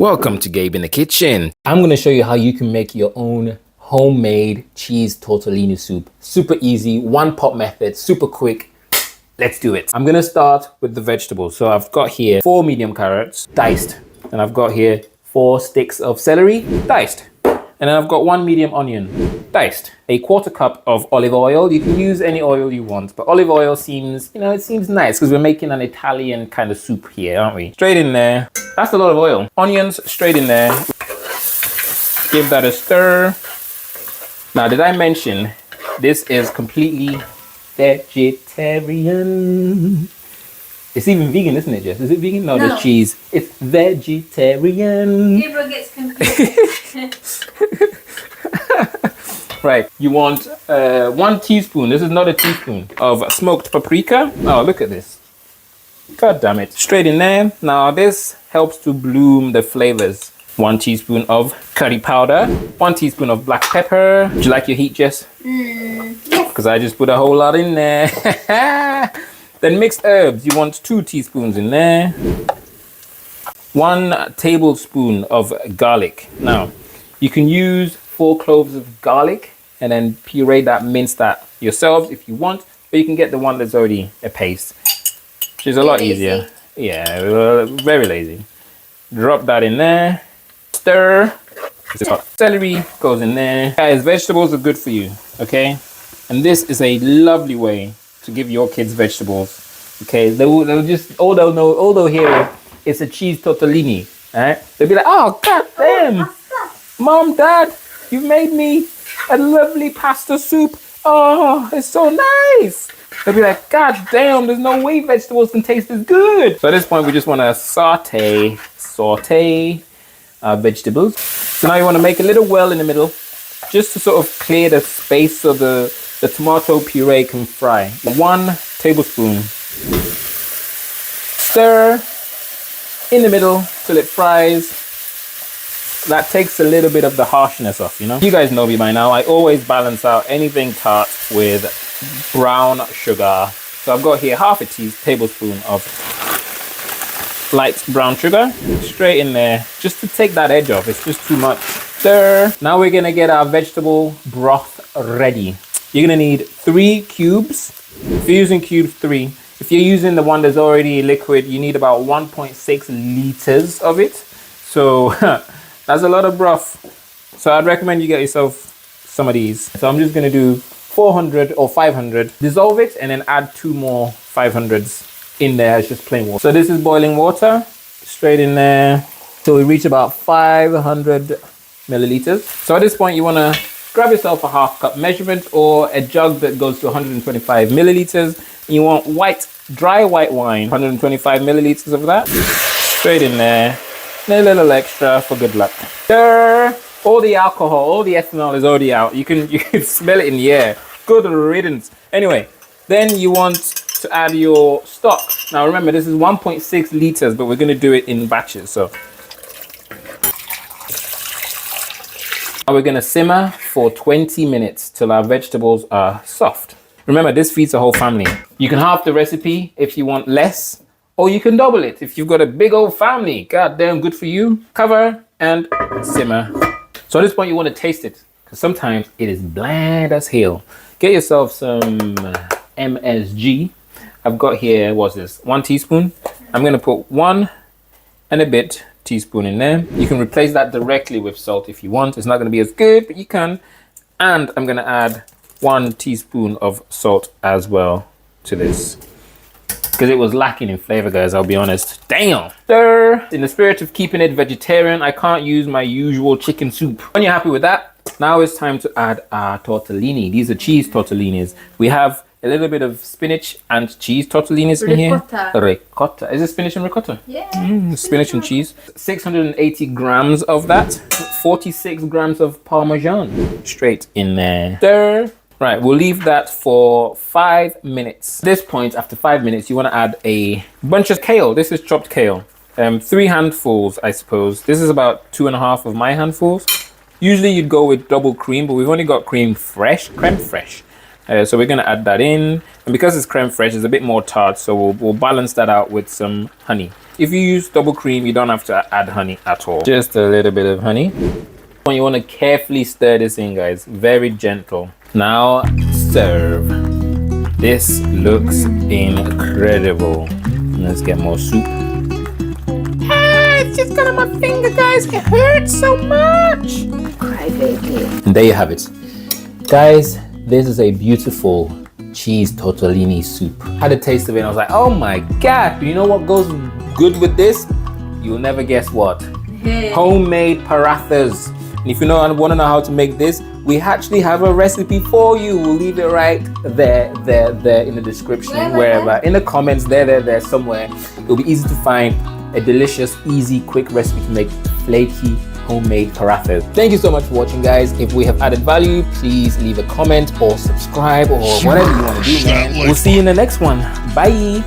Welcome to Gabe in the Kitchen. I'm going to show you how you can make your own homemade cheese tortellini soup. Super easy, one pot method, super quick. Let's do it. I'm going to start with the vegetables. So I've got here 4 medium carrots, diced. And I've got here 4 sticks of celery, diced. And then I've got 1 medium onion, diced. A 1/4 cup of olive oil. You can use any oil you want, but olive oil seems, it seems nice because we're making an Italian kind of soup here, aren't we? Straight in there. That's a lot of oil. Onions straight in there. Give that a stir. Now, did I mention this is completely vegetarian? It's even vegan, isn't it, Jess? Is it vegan? No, there's cheese. It's vegetarian. Gabriel gets confused. Right, you want 1 teaspoon, this is not a teaspoon, of smoked paprika. Oh, look at this. God damn it. Straight in there. Now this helps to bloom the flavors. 1 teaspoon of curry powder, 1 teaspoon of black pepper. Do you like your heat, Jess? Yes. Because I just put a whole lot in there. Then mixed herbs, you want 2 teaspoons in there. 1 tablespoon of garlic. Now, you can use 4 cloves of garlic and then puree that, mince that yourselves if you want, but you can get the one that's already a paste, which is a lot easier. Yeah, very lazy. Drop that in there. Stir. Celery goes in there. Guys, vegetables are good for you, okay? And this is a lovely way to give your kids vegetables, okay? They'll just, all they'll hear it's a cheese tortellini, all right? They'll be like, oh, god damn, Mom, Dad, you've made me a lovely pasta soup. Oh, it's so nice. They'll be like, god damn, there's no way vegetables can taste as good. So at this point, we just want to saute our vegetables. So now you want to make a little well in the middle, just to sort of clear the space so the tomato puree can fry. 1 tablespoon. Stir in the middle till it fries. That takes a little bit of the harshness off, you know? You guys know me by now. I always balance out anything tart with brown sugar. So I've got here 1/2 tablespoon of light brown sugar. Straight in there, just to take that edge off. It's just too much. Stir. Now we're gonna get our vegetable broth ready. You're gonna need 3 cubes. If you're using cubes, 3. If you're using the one that's already liquid, you need about 1.6 liters of it. So that's a lot of broth. So I'd recommend you get yourself some of these. So I'm just gonna do 400 or 500. Dissolve it and then add 2 more 500s in there. It's just plain water. So this is boiling water. Straight in there. So we reach about 500 milliliters. So at this point, you wanna grab yourself a 1/2 cup measurement or a jug that goes to 125 milliliters. You want dry white wine, 125 milliliters of that. Straight in there. And a little extra for good luck. Stir. All the alcohol, all the ethanol is already out. You can smell it in the air. Good riddance. Anyway, then you want to add your stock. Now remember, this is 1.6 liters, but we're gonna do it in batches. So now we're gonna simmer for 20 minutes till our vegetables are soft. Remember, this feeds a whole family. You can halve the recipe if you want less, or you can double it if you've got a big old family. God damn, good for you. Cover and simmer. So at this point, you want to taste it, because sometimes it is bland as hell. Get yourself some MSG. I've got here, what's this? 1 teaspoon. I'm going to put 1 and a bit teaspoon in there. You can replace that directly with salt if you want. It's not going to be as good, but you can. And I'm going to add 1 teaspoon of salt as well to this, because it was lacking in flavor, guys, I'll be honest. Damn. Stir. In the spirit of keeping it vegetarian, I can't use my usual chicken soup. When you're happy with that, now it's time to add our tortellini. These are cheese tortellinis. We have a little bit of spinach and cheese tortellinis in here. Ricotta. Is it spinach and ricotta? Yeah. Spinach and cheese. 680 grams of that. 46 grams of Parmesan. Straight in there. Stir. Right, we'll leave that for 5 minutes. At this point, after 5 minutes, you want to add a bunch of kale. This is chopped kale. 3 handfuls, I suppose. This is about 2.5 of my handfuls. Usually you'd go with double cream, but we've only got crème fraiche. So we're going to add that in. And because it's crème fraiche, it's a bit more tart, so we'll balance that out with some honey. If you use double cream, you don't have to add honey at all. Just a little bit of honey. You want to carefully stir this in, guys. Very gentle. Now serve. This looks incredible. Let's get more soup. Ah, it's just got on my finger, guys. It hurts so much. Cry baby. And there you have it. Guys, this is a beautiful cheese tortellini soup. I had a taste of it and I was like, oh my God. You know what goes good with this? You'll never guess what. Homemade parathas. And if you want to know how to make this, we actually have a recipe for you. We'll leave it right there in the description, wherever. In the comments, there, somewhere. It'll be easy to find a delicious, easy, quick recipe to make flaky, homemade parathas. Thank you so much for watching, guys. If we have added value, please leave a comment or subscribe or whatever you want to do, man. We'll see you in the next one. Bye.